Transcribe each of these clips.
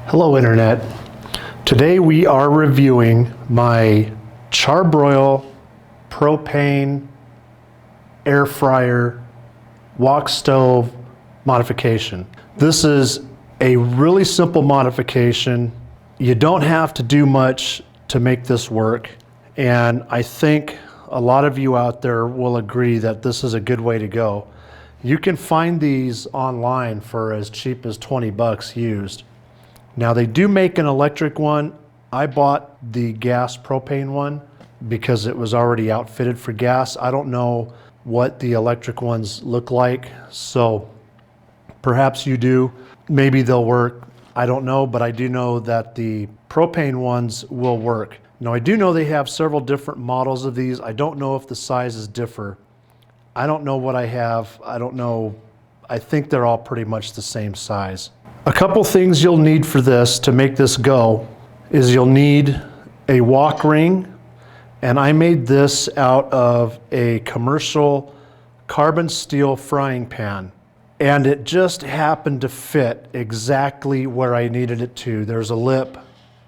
Hello Internet. Today we are reviewing my charbroil propane air fryer wok stove modification. This is a really simple modification. You don't have to do much to make this work, and I think a lot of you out there will agree that this is a good way to go. You can find these online for as cheap as 20 bucks used. Now they do make an electric one. I bought the gas propane one because it was already outfitted for gas. I don't know what the electric ones look like, so perhaps you do. Maybe they'll work. I don't know, but I do know that the propane ones will work. Now I do know they have several different models of these. I don't know if the sizes differ. I don't know what I have. I don't know. I think they're all pretty much the same size. A couple things you'll need for this to make this go is you'll need a wok ring, and I made this out of a commercial carbon steel frying pan, and it just happened to fit exactly where I needed it to. There's a lip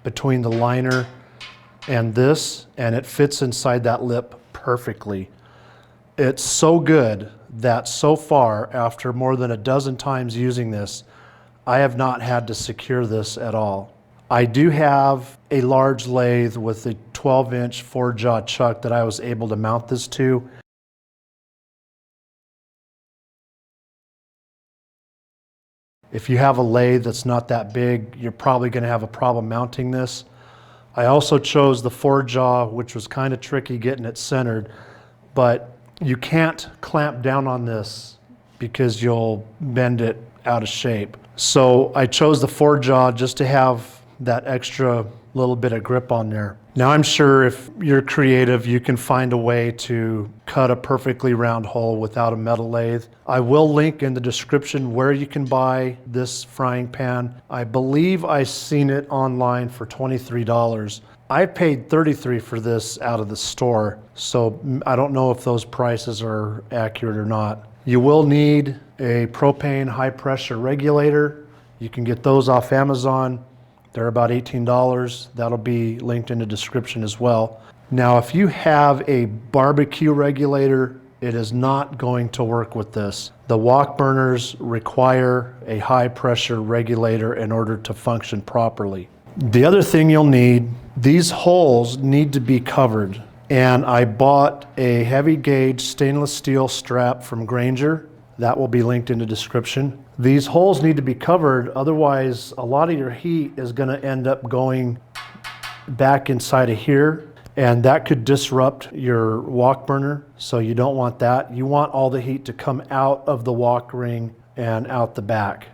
between the liner and this, and it fits inside that lip perfectly. It's so good that so far, after more than a dozen times using this, I have not had to secure this at all. I do have a large lathe with a 12-inch 4-jaw chuck that I was able to mount this to. If you have a lathe that's not that big, you're probably going to have a problem mounting this. I also chose the 4-jaw, which was kind of tricky getting it centered, but you can't clamp down on this because you'll bend it out of shape. So I chose the 4-jaw just to have that extra little bit of grip on there. Now I'm sure if you're creative, you can find a way to cut a perfectly round hole without a metal lathe. I will link in the description where you can buy this frying pan. I believe I've seen it online for $23. I paid $33 for this out of the store, so I don't know if those prices are accurate or not. You will need a propane high pressure regulator. You can get those off Amazon. They're about $18. That'll be linked in the description as well. Now, if you have a barbecue regulator, it is not going to work with this. The wok burners require a high pressure regulator in order to function properly. The other thing you'll need, these holes need to be covered. And I bought a heavy gauge stainless steel strap from Granger. That will be linked in the description. These holes need to be covered, otherwise a lot of your heat is going to end up going back inside of here, and that could disrupt your wok burner, so you don't want that. You want all the heat to come out of the wok ring and out the back.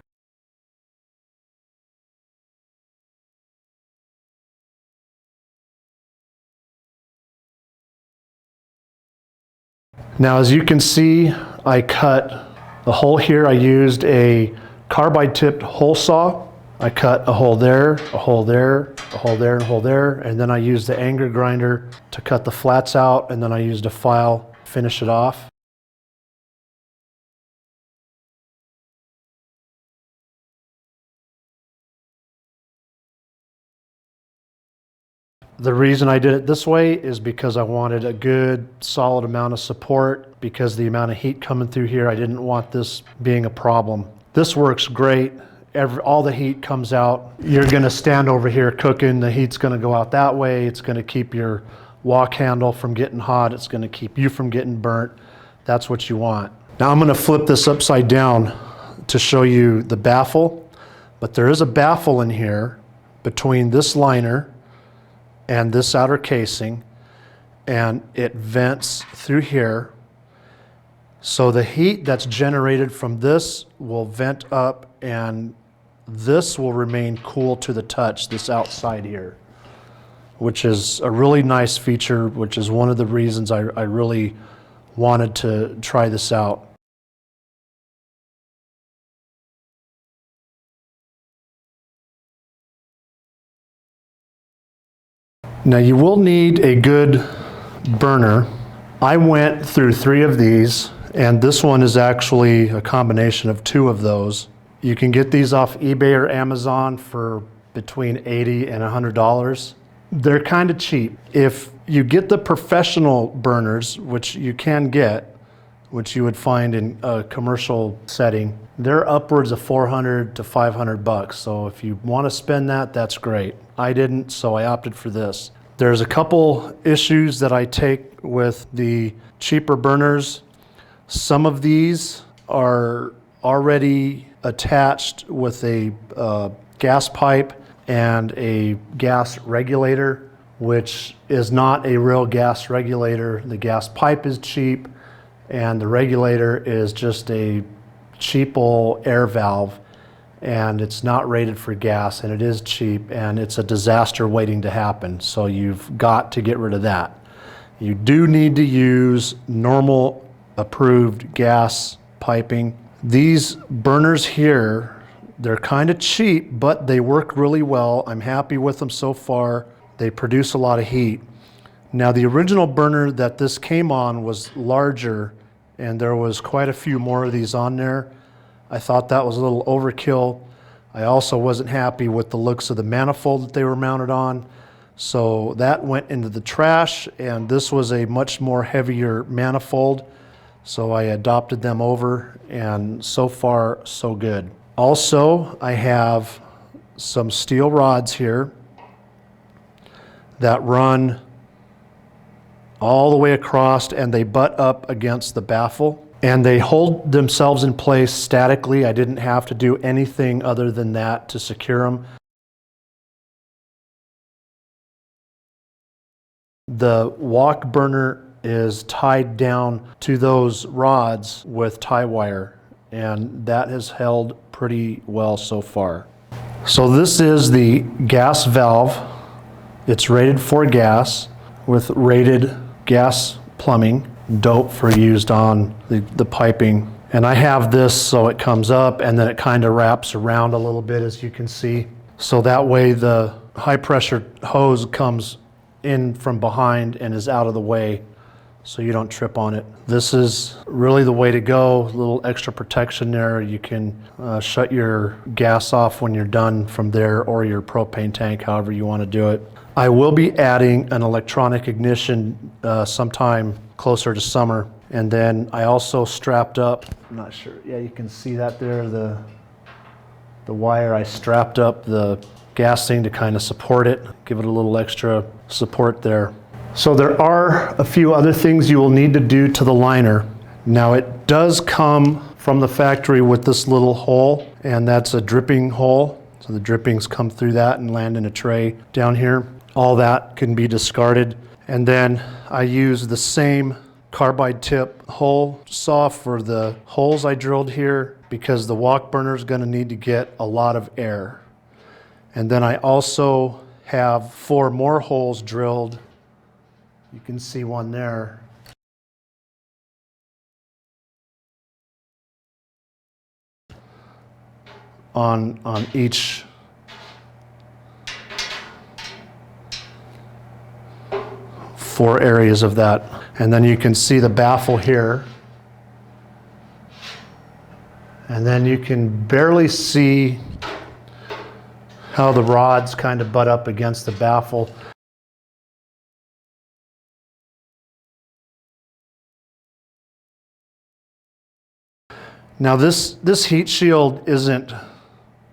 Now, as you can see, I cut a hole here. I used a carbide tipped hole saw. I cut a hole there, a hole there, a hole there, and a hole there, and then I used the anger grinder to cut the flats out, and then I used a file to finish it off. The reason I did it this way is because I wanted a good solid amount of support, because the amount of heat coming through here, I didn't want this being a problem. This works great. All the heat comes out. You're going to stand over here cooking. The heat's going to go out that way. It's going to keep your wok handle from getting hot. It's going to keep you from getting burnt. That's what you want. Now I'm going to flip this upside down to show you the baffle, but there is a baffle in here between this liner and this outer casing, and it vents through here. So the heat that's generated from this will vent up, and this will remain cool to the touch, this outside here, which is a really nice feature, which is one of the reasons I really wanted to try this out. Now you will need a good burner. I went through 3 of these, and this one is actually a combination of 2 of those. You can get these off eBay or Amazon for between $80 and $100. They're kind of cheap. If you get the professional burners, which you can get, which you would find in a commercial setting, they're upwards of $400 to $500. So if you want to spend that, that's great. I didn't, so I opted for this. There's a couple issues that I take with the cheaper burners. Some of these are already attached with a gas pipe and a gas regulator, which is not a real gas regulator. The gas pipe is cheap, and the regulator is just a cheap old air valve, and it's not rated for gas, and it is cheap, and it's a disaster waiting to happen. So you've got to get rid of that. You do need to use normal approved gas piping. These burners here, they're kind of cheap, but they work really well. I'm happy with them so far. They produce a lot of heat. Now, the original burner that this came on was larger, and there was quite a few more of these on there. I thought that was a little overkill. I also wasn't happy with the looks of the manifold that they were mounted on. So that went into the trash, and this was a much more heavier manifold. So I adopted them over, and so far, so good. Also, I have some steel rods here that run all the way across, and they butt up against the baffle, and they hold themselves in place statically. I didn't have to do anything other than that to secure them. The wok burner is tied down to those rods with tie wire, and that has held pretty well so far. So this is the gas valve. It's rated for gas with rated gas plumbing, dope for used on the piping. And I have this so it comes up and then it kind of wraps around a little bit, as you can see. So that way the high pressure hose comes in from behind and is out of the way, so you don't trip on it. This is really the way to go. A little extra protection there. You can shut your gas off when you're done from there, or your propane tank, however you want to do it. I will be adding an electronic ignition sometime closer to summer. And then I also strapped up, I'm not sure, yeah, you can see that there, the wire. I strapped up the gas thing to kind of support it, give it a little extra support there. So there are a few other things you will need to do to the liner. Now, it does come from the factory with this little hole, and that's a dripping hole. So the drippings come through that and land in a tray down here. All that can be discarded. And then I use the same carbide tip hole saw for the holes I drilled here, because the wok burner is going to need to get a lot of air. And then I also have 4 more holes drilled. You can see one there. On each four areas of that. And then you can see the baffle here. And then you can barely see how the rods kind of butt up against the baffle. Now this heat shield isn't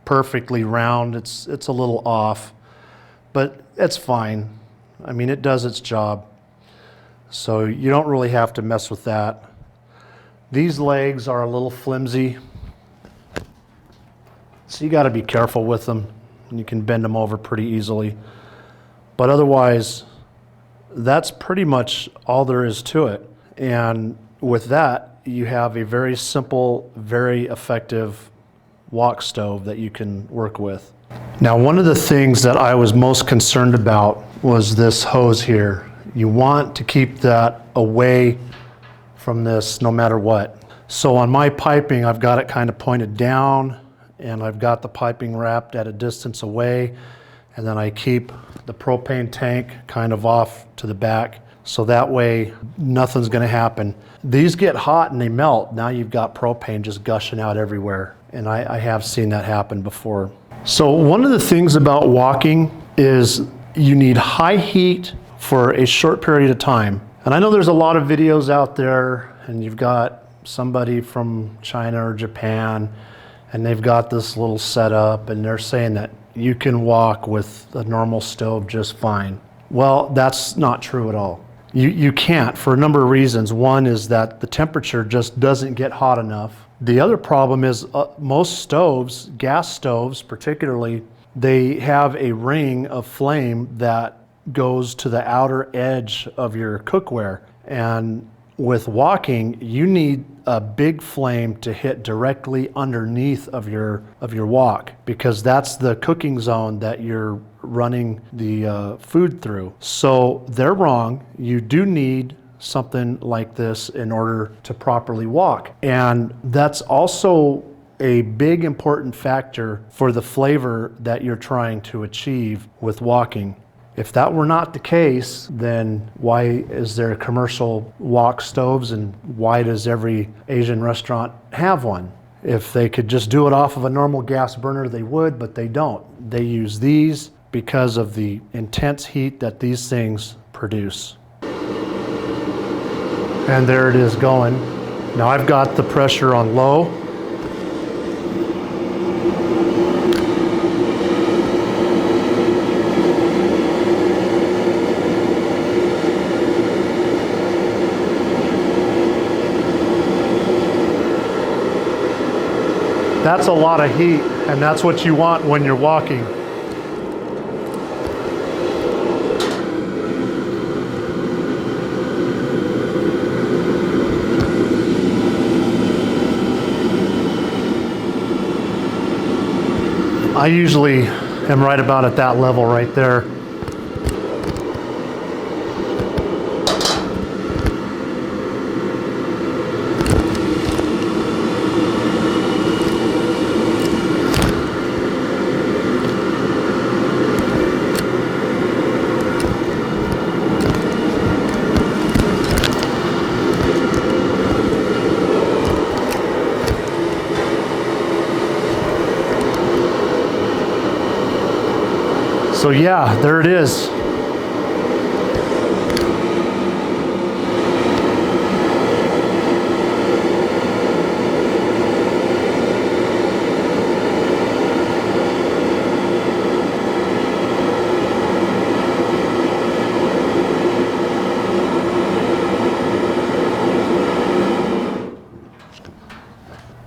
perfectly round. It's a little off, but it's fine. I mean, it does its job. So you don't really have to mess with that. These legs are a little flimsy, so you got to be careful with them. You can bend them over pretty easily. But otherwise, that's pretty much all there is to it. And with that, you have a very simple, very effective wok stove that you can work with. Now, one of the things that I was most concerned about was this hose here. You want to keep that away from this no matter what. So on my piping, I've got it kind of pointed down, and I've got the piping wrapped at a distance away, and then I keep the propane tank kind of off to the back, so that way nothing's going to happen. These get hot and they melt. Now you've got propane just gushing out everywhere, and I have seen that happen before. So one of the things about walking is you need high heat for a short period of time. And I know there's a lot of videos out there, and you've got somebody from China or Japan, and they've got this little setup, and they're saying that you can walk with a normal stove just fine. Well, that's not true at all. You can't, for a number of reasons. One is that the temperature just doesn't get hot enough. The other problem is most stoves, gas stoves particularly, they have a ring of flame that goes to the outer edge of your cookware. And with walking, you need a big flame to hit directly underneath of your wok, because that's the cooking zone that you're running the food through. So they're wrong. You do need something like this in order to properly walk. And that's also a big important factor for the flavor that you're trying to achieve with walking. If that were not the case, then why is there commercial wok stoves, and why does every Asian restaurant have one? If they could just do it off of a normal gas burner, they would, but they don't. They use these because of the intense heat that these things produce. And there it is going. Now I've got the pressure on low. That's a lot of heat, and that's what you want when you're walking. I usually am right about at that level right there. So yeah, there it is.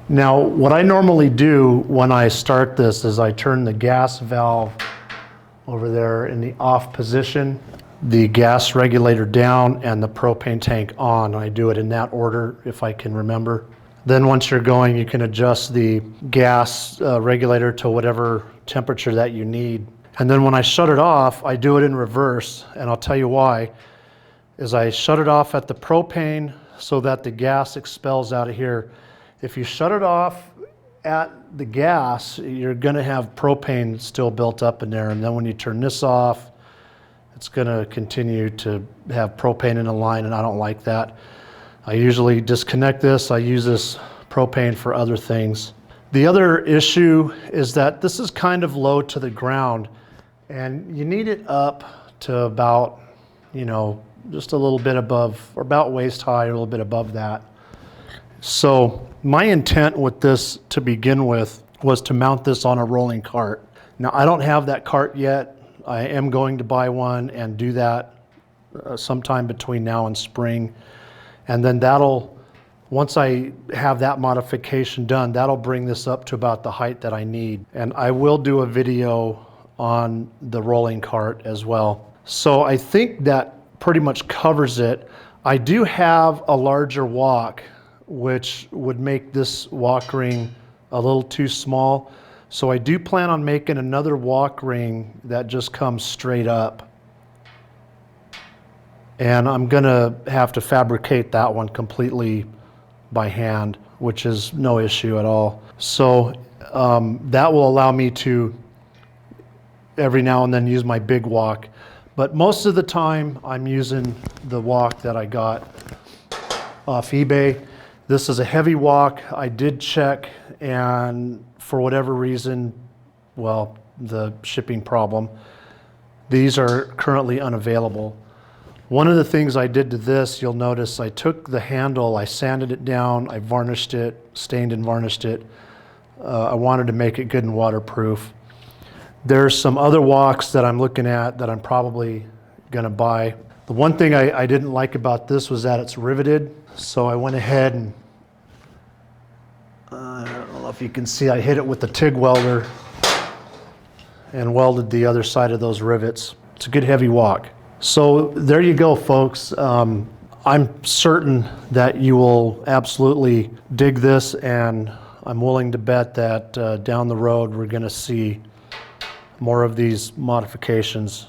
Now, what I normally do when I start this is I turn the gas valve over there in the off position, the gas regulator down, and the propane tank on. I do it in that order if I can remember. Then once you're going, you can adjust the gas regulator to whatever temperature that you need. And then when I shut it off, I do it in reverse, and I'll tell you why. Is I shut it off at the propane so that the gas expels out of here. If you shut it off at the gas, you're going to have propane still built up in there, and then when you turn this off, it's going to continue to have propane in the line, and I don't like that. I usually disconnect this. I use this propane for other things. The other issue is that this is kind of low to the ground, and you need it up to about, just a little bit above, or about waist high, or a little bit above that. So my intent with this to begin with was to mount this on a rolling cart. Now I don't have that cart yet. I am going to buy one and do that sometime between now and spring. And then once I have that modification done, that'll bring this up to about the height that I need. And I will do a video on the rolling cart as well. So I think that pretty much covers it. I do have a larger wok, which would make this wok ring a little too small. So I do plan on making another wok ring that just comes straight up. And I'm gonna have to fabricate that one completely by hand, which is no issue at all. So that will allow me to every now and then use my big wok. But most of the time I'm using the wok that I got off eBay. This is a heavy wok. I did check, and for whatever reason, well, the shipping problem. These are currently unavailable. One of the things I did to this, you'll notice I took the handle, I sanded it down, I varnished it, stained and varnished it. I wanted to make it good and waterproof. There's some other woks that I'm looking at that I'm probably gonna buy. The one thing I didn't like about this was that it's riveted. So I went ahead and, I don't know if you can see, I hit it with the TIG welder and welded the other side of those rivets. It's a good heavy wok. So there you go, folks. I'm certain that you will absolutely dig this, and I'm willing to bet that down the road we're gonna see more of these modifications